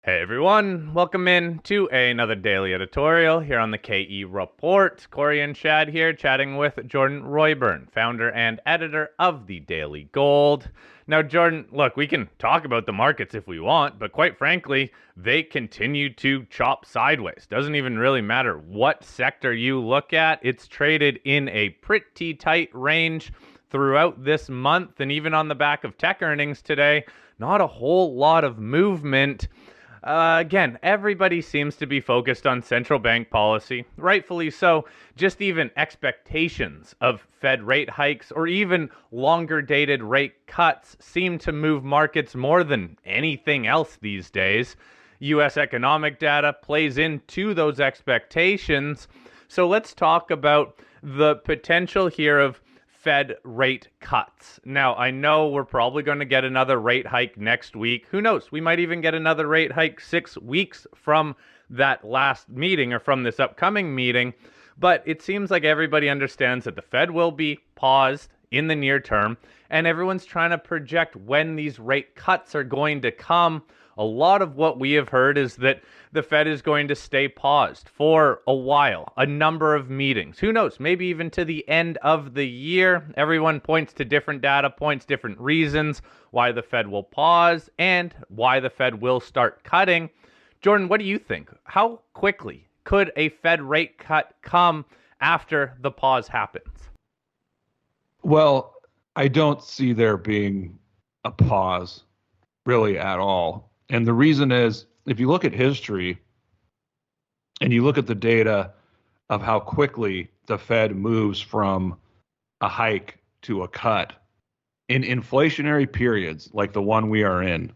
Hey everyone, welcome in to another daily editorial here on the KE Report. Corey and Chad here chatting with Jordan Roy-Byrne, founder and editor of TheDailyGold. Now, Jordan, look, we can talk about the markets if we want, but quite frankly, they continue to chop sideways. Doesn't even really matter what sector you look at, it's traded in a pretty tight range throughout this month, and even on the back of tech earnings today, not a whole lot of movement. Again, everybody seems to be focused on central bank policy, rightfully so. Just even expectations of Fed rate hikes or even longer dated rate cuts seem to move markets more than anything else these days. US economic data plays into those expectations. So let's talk about the potential here of Fed rate cuts. Now, I know we're probably going to get another rate hike next week. Who knows? We might even get another rate hike 6 weeks from that last meeting or from this upcoming meeting. But it seems like everybody understands that the Fed will be paused in the near term, and everyone's trying to project when these rate cuts are going to come. A lot of what we have heard is that the Fed is going to stay paused for a while, a number of meetings. Who knows? Maybe even to the end of the year. Everyone points to different data points, different reasons why the Fed will pause and why the Fed will start cutting. Jordan, what do you think? How quickly could a Fed rate cut come after the pause happens? Well, I don't see there being a pause really at all. And the reason is, if you look at history and you look at the data of how quickly the Fed moves from a hike to a cut, in inflationary periods like the one we are in,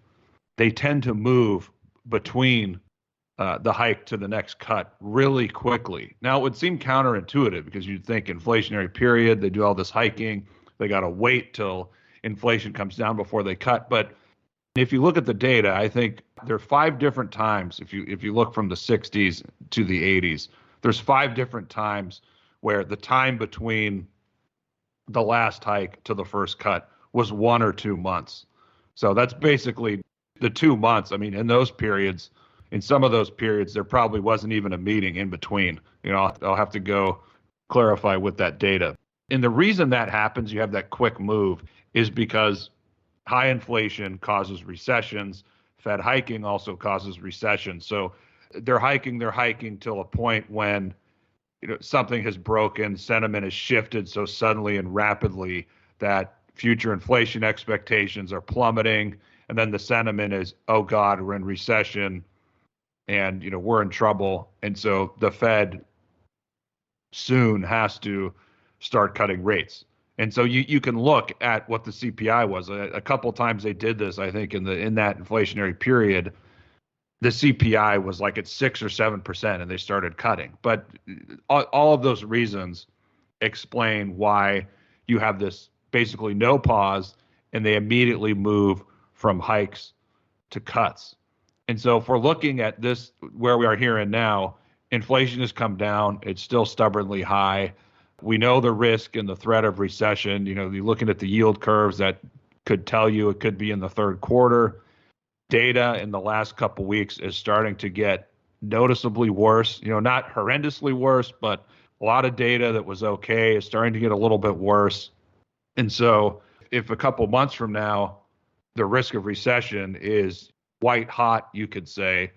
they tend to move between the hike to the next cut really quickly. Now, it would seem counterintuitive because you'd think inflationary period, they do all this hiking, they got to wait till inflation comes down before they cut. But if you look at the data, I think there are 5 different times. If you look from the 60s to the 80s, there's 5 different times where the time between the last hike to the first cut was 1 or 2 months. So that's basically the 2 months. I mean, in those periods, in some of those periods, there probably wasn't even a meeting in between. I'll have to go clarify with that data. And the reason that happens, you have that quick move, is because high inflation causes recessions. Fed hiking also causes recessions. So they're hiking till a point when something has broken, sentiment has shifted so suddenly and rapidly that future inflation expectations are plummeting, and then the sentiment is, oh God, we're in recession, and we're in trouble. And so the Fed soon has to start cutting rates. And so you can look at what the CPI was. A couple times they did this, I think, in that inflationary period. The CPI was like at 6 or 7%, and they started cutting. But all of those reasons explain why you have this basically no pause, and they immediately move from hikes to cuts. And so if we're looking at this, where we are here and now, inflation has come down. It's still stubbornly high. We know the risk and the threat of recession. You're looking at the yield curves that could tell you it could be in the third quarter. Data in the last couple weeks is starting to get noticeably worse. Not horrendously worse, but a lot of data that was okay is starting to get a little bit worse. And so if a couple months from now, the risk of recession is white hot, you could say,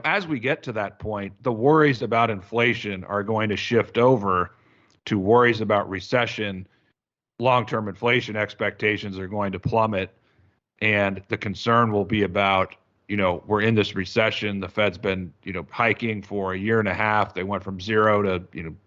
as we get to that point, the worries about inflation are going to shift over to worries about recession. Long-term inflation expectations are going to plummet, and the concern will be about, we're in this recession. The Fed's been, hiking for a year and a half. They went from 0 to,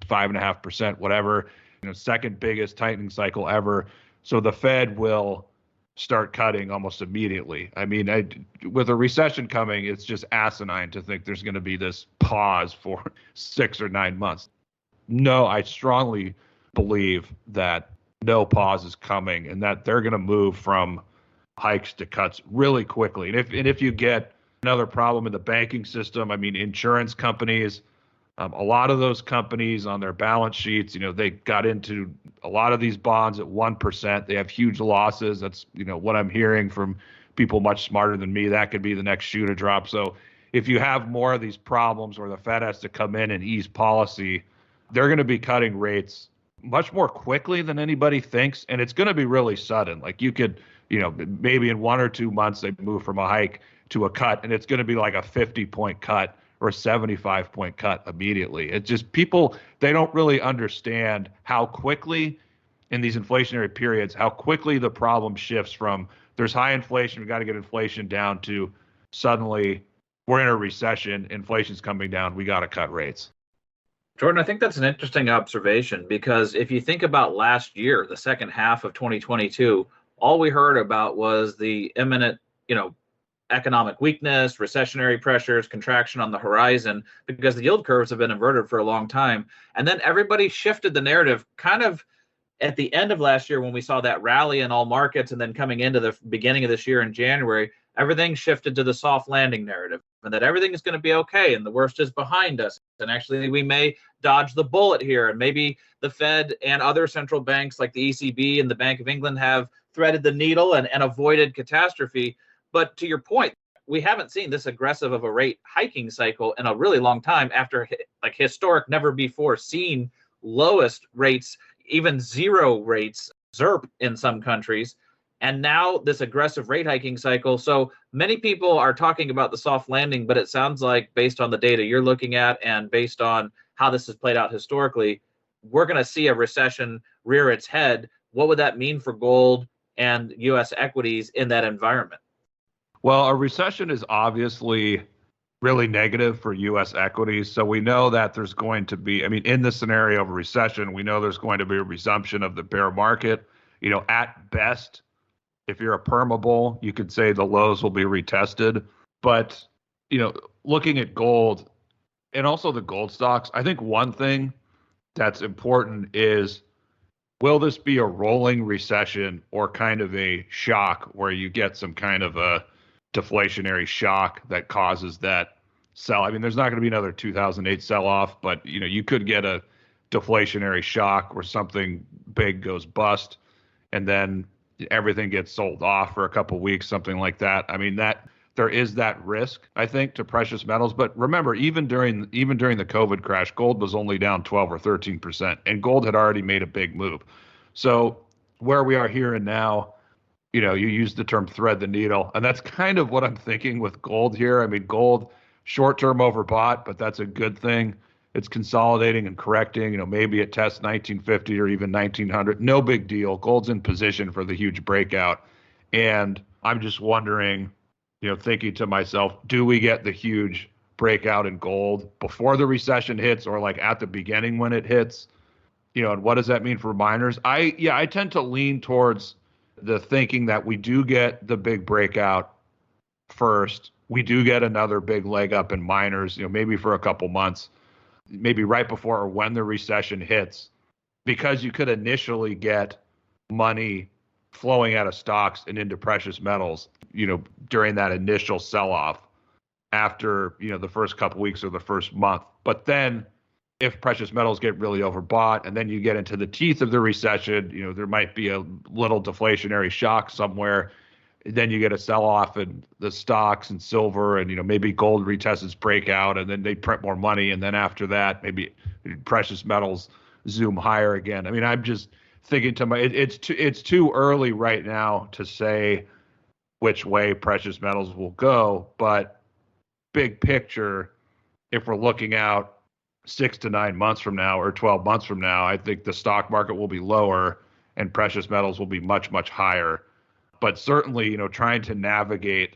5.5%, whatever, second biggest tightening cycle ever. So the Fed will start cutting almost immediately. I mean, with a recession coming, it's just asinine to think there's going to be this pause for 6 or 9 months. No, I strongly believe that no pause is coming, and that they're going to move from hikes to cuts really quickly. And if you get another problem in the banking system, I mean, insurance companies, a lot of those companies on their balance sheets, they got into a lot of these bonds at 1%. They have huge losses. That's, what I'm hearing from people much smarter than me. That could be the next shoe to drop. So if you have more of these problems where the Fed has to come in and ease policy, they're going to be cutting rates much more quickly than anybody thinks. And it's going to be really sudden. Like you could, maybe in 1 or 2 months, they move from a hike to a cut, and it's going to be like a 50-point cut or a 75-point cut immediately. It's just people, they don't really understand how quickly in these inflationary periods, how quickly the problem shifts from there's high inflation, we got to get inflation down, to suddenly we're in a recession, inflation's coming down, we got to cut rates. Jordan, I think that's an interesting observation, because if you think about last year, the second half of 2022, all we heard about was the imminent, economic weakness, recessionary pressures, contraction on the horizon, because the yield curves have been inverted for a long time. And then everybody shifted the narrative kind of at the end of last year when we saw that rally in all markets, and then coming into the beginning of this year in January, everything shifted to the soft landing narrative, and that everything is going to be okay and the worst is behind us. And actually, we may dodge the bullet here, and maybe the Fed and other central banks like the ECB and the Bank of England have threaded the needle and avoided catastrophe. But to your point, we haven't seen this aggressive of a rate hiking cycle in a really long time, after like historic, never before seen lowest rates, even zero rates, ZERP in some countries. And now this aggressive rate hiking cycle. So many people are talking about the soft landing, but it sounds like, based on the data you're looking at and based on how this has played out historically, we're going to see a recession rear its head. What would that mean for gold and US equities in that environment? Well, a recession is obviously really negative for US equities. So we know that there's going to be, in the scenario of a recession, we know there's going to be a resumption of the bear market. At best, if you're a perma bull, you could say the lows will be retested. But, looking at gold and also the gold stocks, I think one thing that's important is, will this be a rolling recession or kind of a shock where you get some kind of a deflationary shock that causes that sell? There's not going to be another 2008 sell-off, but, you could get a deflationary shock where something big goes bust and then everything gets sold off for a couple of weeks, something like that. That there is that risk, I think, to precious metals. But remember, even during the COVID crash, gold was only down 12 or 13%, and gold had already made a big move. So where we are here and now, you use the term thread the needle, and that's kind of what I'm thinking with gold here. Gold short-term overbought, but that's a good thing. It's consolidating and correcting. Maybe it tests 1950 or even 1900. No big deal. Gold's in position for the huge breakout. And I'm just wondering, thinking to myself, do we get the huge breakout in gold before the recession hits, or like at the beginning when it hits? And what does that mean for miners? I tend to lean towards the thinking that we do get the big breakout first. We do get another big leg up in miners, maybe for a couple months, maybe right before or when the recession hits, because you could initially get money flowing out of stocks and into precious metals, during that initial sell-off after, the first couple weeks or the first month. But then if precious metals get really overbought and then you get into the teeth of the recession, there might be a little deflationary shock somewhere. Then you get a sell-off in the stocks and silver, and maybe gold retests its breakout, and then they print more money, and then after that, maybe precious metals zoom higher again. I'm just thinking to it's too early right now to say which way precious metals will go, but big picture, if we're looking out 6 to 9 months from now or 12 months from now, I think the stock market will be lower and precious metals will be much, much higher. But certainly, trying to navigate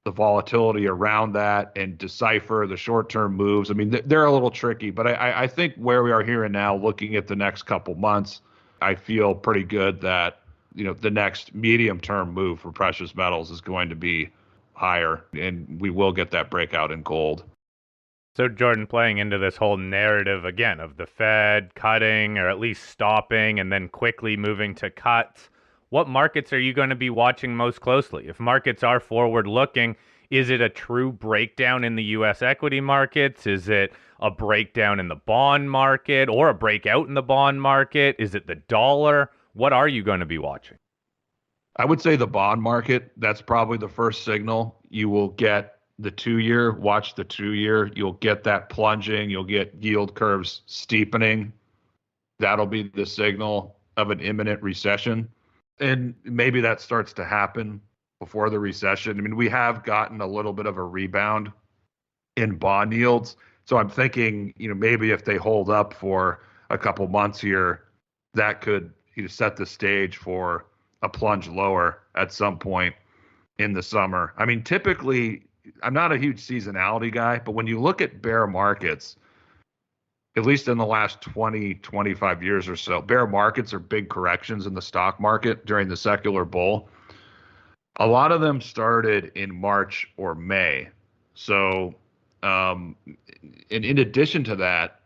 the volatility around that and decipher the short-term moves, they're a little tricky. But I think where we are here and now, looking at the next couple months, I feel pretty good that, the next medium-term move for precious metals is going to be higher, and we will get that breakout in gold. So, Jordan, playing into this whole narrative again of the Fed cutting or at least stopping and then quickly moving to cuts, what markets are you going to be watching most closely? If markets are forward-looking, is it a true breakdown in the U.S. equity markets? Is it a breakdown in the bond market or a breakout in the bond market? Is it the dollar? What are you going to be watching? I would say the bond market. That's probably the first signal. You will get the 2-year, watch the 2-year. You'll get that plunging. You'll get yield curves steepening. That'll be the signal of an imminent recession. And maybe that starts to happen before the recession. I mean, we have gotten a little bit of a rebound in bond yields. So I'm thinking, maybe if they hold up for a couple months here, that could set the stage for a plunge lower at some point in the summer. I mean, typically, I'm not a huge seasonality guy, but when you look at bear markets, at least in the last 20, 25 years or so, bear markets are big corrections in the stock market during the secular bull. A lot of them started in March or May. So, and in addition to that,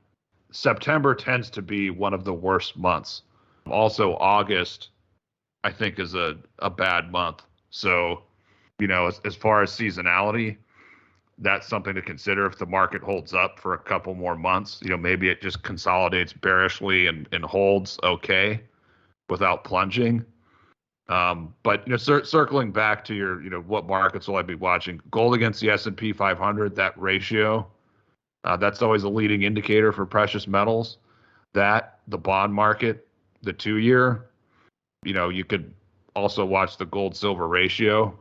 September tends to be one of the worst months. Also, August, I think, is a bad month. So, as far as seasonality, that's something to consider if the market holds up for a couple more months. Maybe it just consolidates bearishly and holds okay without plunging. But circling back to your, what markets will I be watching? Gold against the S&P 500, that ratio, that's always a leading indicator for precious metals. That, the bond market, the 2-year, you could also watch the gold silver ratio.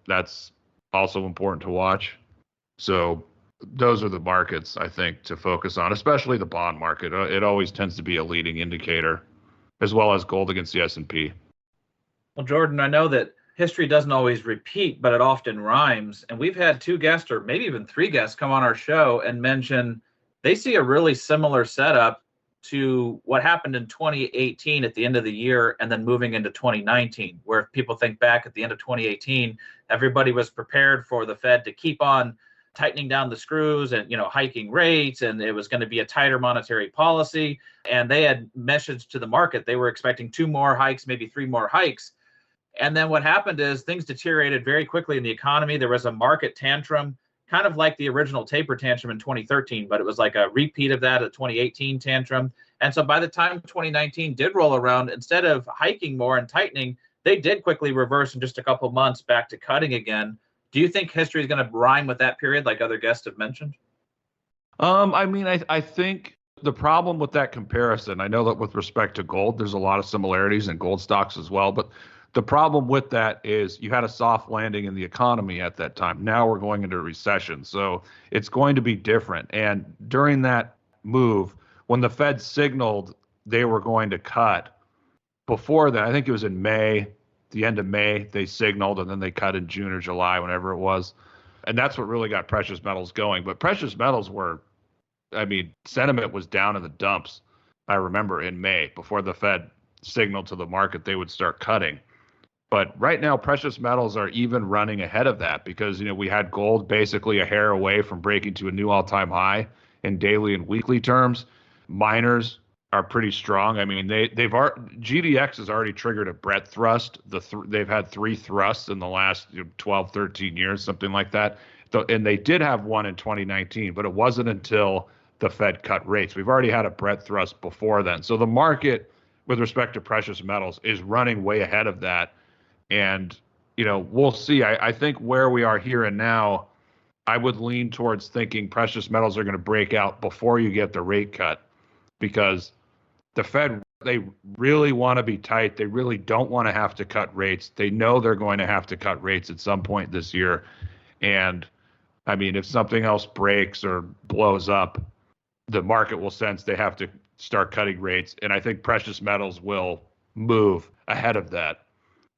That's also important to watch. So those are the markets, I think, to focus on, especially the bond market. It always tends to be a leading indicator, as well as gold against the S&P. Well, Jordan, I know that history doesn't always repeat, but it often rhymes. And we've had 2 guests, or maybe even 3 guests, come on our show and mention they see a really similar setup to what happened in 2018 at the end of the year and then moving into 2019, where if people think back at the end of 2018, everybody was prepared for the Fed to keep on tightening down the screws and hiking rates, and it was going to be a tighter monetary policy. And they had messaged to the market they were expecting 2 more hikes, maybe 3 more hikes. And then what happened is things deteriorated very quickly in the economy. There was a market tantrum, kind of like the original taper tantrum in 2013, but it was like a repeat of that, a 2018 tantrum. And so by the time 2019 did roll around, instead of hiking more and tightening, they did quickly reverse in just a couple months back to cutting again. Do you think history is going to rhyme with that period, like other guests have mentioned? I think the problem with that comparison, I know that with respect to gold, there's a lot of similarities in gold stocks as well, but the problem with that is you had a soft landing in the economy at that time. Now we're going into a recession. So it's going to be different. And during that move, when the Fed signaled they were going to cut, before that, I think it was in May, the end of May, they signaled, and then they cut in June or July, whenever it was. And that's what really got precious metals going. But precious metals sentiment was down in the dumps, I remember, in May, before the Fed signaled to the market they would start cutting. But right now, precious metals are even running ahead of that because, we had gold basically a hair away from breaking to a new all-time high in daily and weekly terms. Miners are pretty strong. I mean, GDX has already triggered a breadth thrust. They've had 3 thrusts in the last 12, 13 years, something like that. And they did have one in 2019, but it wasn't until the Fed cut rates. We've already had a breadth thrust before then. So the market, with respect to precious metals, is running way ahead of that. And, we'll see. I think where we are here and now, I would lean towards thinking precious metals are going to break out before you get the rate cut, because the Fed, they really want to be tight. They really don't want to have to cut rates. They know they're going to have to cut rates at some point this year. And if something else breaks or blows up, the market will sense they have to start cutting rates. And I think precious metals will move ahead of that.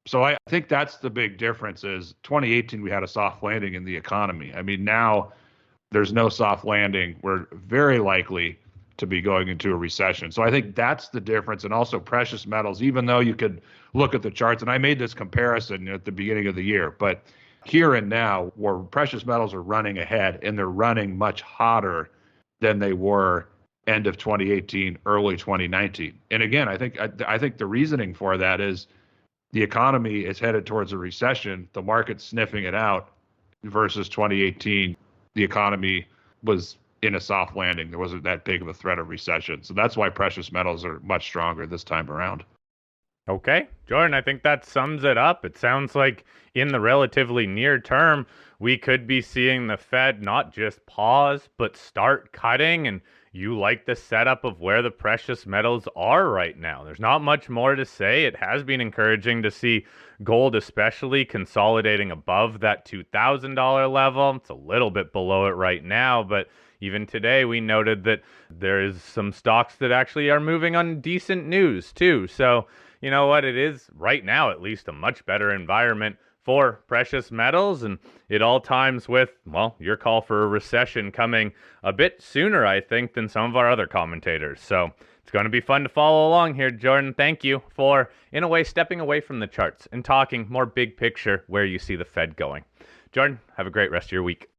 So I think that's the big difference is 2018, we had a soft landing in the economy. Now there's no soft landing. We're very likely to be going into a recession. So I think that's the difference. And also precious metals, even though you could look at the charts, and I made this comparison at the beginning of the year, but here and now where precious metals are running ahead and they're running much hotter than they were end of 2018, early 2019. And again, I think the reasoning for that is the economy is headed towards a recession, the market's sniffing it out, versus 2018, the economy was in a soft landing. There wasn't that big of a threat of recession. So that's why precious metals are much stronger this time around. Okay, Jordan, I think that sums it up. It sounds like in the relatively near term, we could be seeing the Fed not just pause, but start cutting. And you like the setup of where the precious metals are right now. There's not much more to say. It has been encouraging to see gold, especially consolidating above that $2,000 level. It's a little bit below it right now, but even today, we noted that there is some stocks that actually are moving on decent news too. So, you know what? It is right now, at least, a much better environment for precious metals. And it all times with, well, your call for a recession coming a bit sooner, I think, than some of our other commentators. So it's going to be fun to follow along here, Jordan. Thank you for, in a way, stepping away from the charts and talking more big picture where you see the Fed going. Jordan, have a great rest of your week.